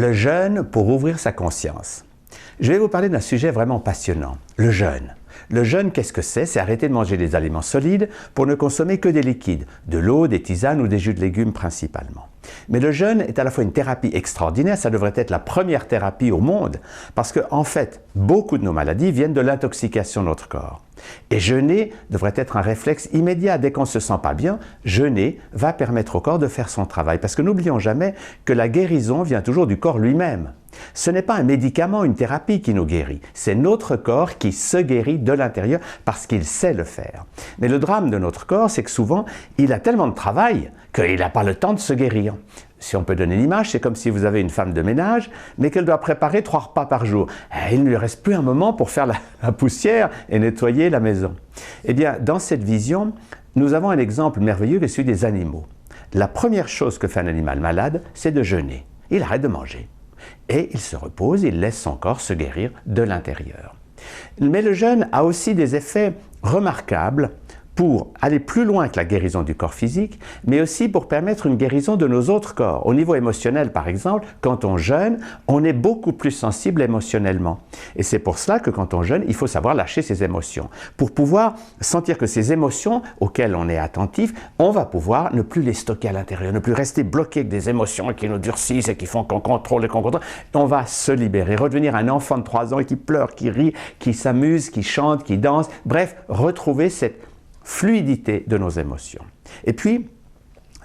Le jeûne pour ouvrir sa conscience. Je vais vous parler d'un sujet vraiment passionnant, le jeûne. Le jeûne, qu'est-ce que c'est? C'est arrêter de manger des aliments solides pour ne consommer que des liquides, de l'eau, des tisanes ou des jus de légumes principalement. Mais le jeûne est à la fois une thérapie extraordinaire, ça devrait être la première thérapie au monde, parce qu'en fait, beaucoup de nos maladies viennent de l'intoxication de notre corps. Et jeûner devrait être un réflexe immédiat. Dès qu'on ne se sent pas bien, jeûner va permettre au corps de faire son travail. Parce que n'oublions jamais que la guérison vient toujours du corps lui-même. Ce n'est pas un médicament, une thérapie qui nous guérit. C'est notre corps qui se guérit de l'intérieur parce qu'il sait le faire. Mais le drame de notre corps, c'est que souvent, il a tellement de travail qu'il n'a pas le temps de se guérir. Si on peut donner l'image, c'est comme si vous avez une femme de ménage, mais qu'elle doit préparer 3 repas par jour. Il ne lui reste plus un moment pour faire la poussière et nettoyer la maison. Eh bien, dans cette vision, nous avons un exemple merveilleux qui est celui des animaux. La première chose que fait un animal malade, c'est de jeûner. Il arrête de manger. Et il se repose, il laisse son corps se guérir de l'intérieur. Mais le jeûne a aussi des effets remarquables pour aller plus loin que la guérison du corps physique, mais aussi pour permettre une guérison de nos autres corps. Au niveau émotionnel, par exemple, quand on jeûne, on est beaucoup plus sensible émotionnellement. Et c'est pour cela que quand on jeûne, il faut savoir lâcher ses émotions. Pour pouvoir sentir que ces émotions auxquelles on est attentif, on va pouvoir ne plus les stocker à l'intérieur, ne plus rester bloqué avec des émotions qui nous durcissent et qui font qu'on contrôle et qu'on contrôle. On va se libérer, redevenir un enfant de 3 ans qui pleure, qui rit, qui s'amuse, qui chante, qui danse. Bref, retrouver cette fluidité de nos émotions. Et puis,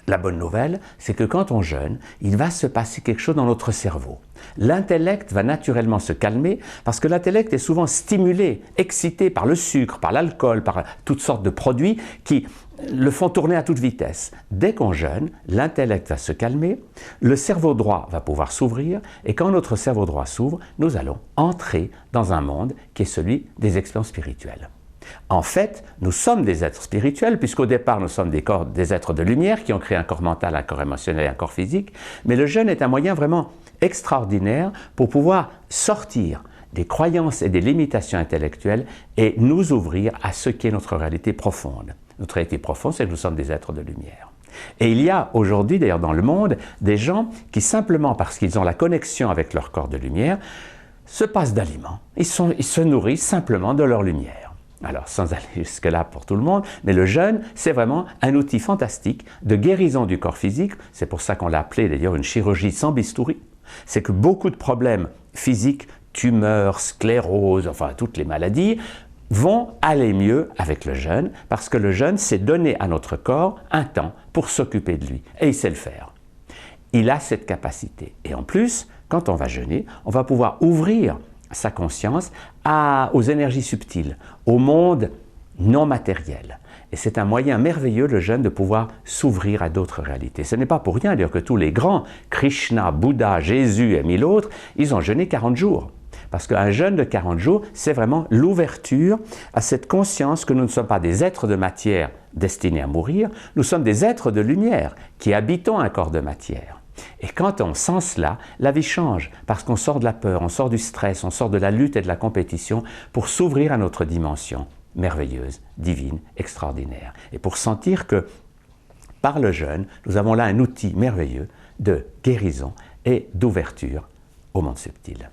la bonne nouvelle, c'est que quand on jeûne, il va se passer quelque chose dans notre cerveau. L'intellect va naturellement se calmer parce que l'intellect est souvent stimulé, excité par le sucre, par l'alcool, par toutes sortes de produits qui le font tourner à toute vitesse. Dès qu'on jeûne, l'intellect va se calmer, le cerveau droit va pouvoir s'ouvrir et quand notre cerveau droit s'ouvre, nous allons entrer dans un monde qui est celui des expériences spirituelles. En fait, nous sommes des êtres spirituels, puisqu'au départ, nous sommes des êtres de lumière qui ont créé un corps mental, un corps émotionnel et un corps physique. Mais le jeûne est un moyen vraiment extraordinaire pour pouvoir sortir des croyances et des limitations intellectuelles et nous ouvrir à ce qui est notre réalité profonde. Notre réalité profonde, c'est que nous sommes des êtres de lumière. Et il y a aujourd'hui, d'ailleurs dans le monde, des gens qui simplement parce qu'ils ont la connexion avec leur corps de lumière, se passent d'aliments. Ils se nourrissent simplement de leur lumière. Alors, sans aller jusque-là pour tout le monde, mais le jeûne, c'est vraiment un outil fantastique de guérison du corps physique. C'est pour ça qu'on l'a appelé d'ailleurs une chirurgie sans bistouri. C'est que beaucoup de problèmes physiques, tumeurs, sclérose, enfin toutes les maladies, vont aller mieux avec le jeûne, parce que le jeûne, c'est donner à notre corps un temps pour s'occuper de lui. Et il sait le faire. Il a cette capacité. Et en plus, quand on va jeûner, on va pouvoir ouvrir sa conscience aux énergies subtiles, au monde non matériel. Et c'est un moyen merveilleux, le jeûne, de pouvoir s'ouvrir à d'autres réalités. Ce n'est pas pour rien d'ailleurs que tous les grands, Krishna, Bouddha, Jésus et 1000 autres, ils ont jeûné 40 jours. Parce qu'un jeûne de 40 jours, c'est vraiment l'ouverture à cette conscience que nous ne sommes pas des êtres de matière destinés à mourir, nous sommes des êtres de lumière qui habitons un corps de matière. Et quand on sent cela, la vie change, parce qu'on sort de la peur, on sort du stress, on sort de la lutte et de la compétition pour s'ouvrir à notre dimension merveilleuse, divine, extraordinaire. Et pour sentir que, par le jeûne, nous avons là un outil merveilleux de guérison et d'ouverture au monde subtil.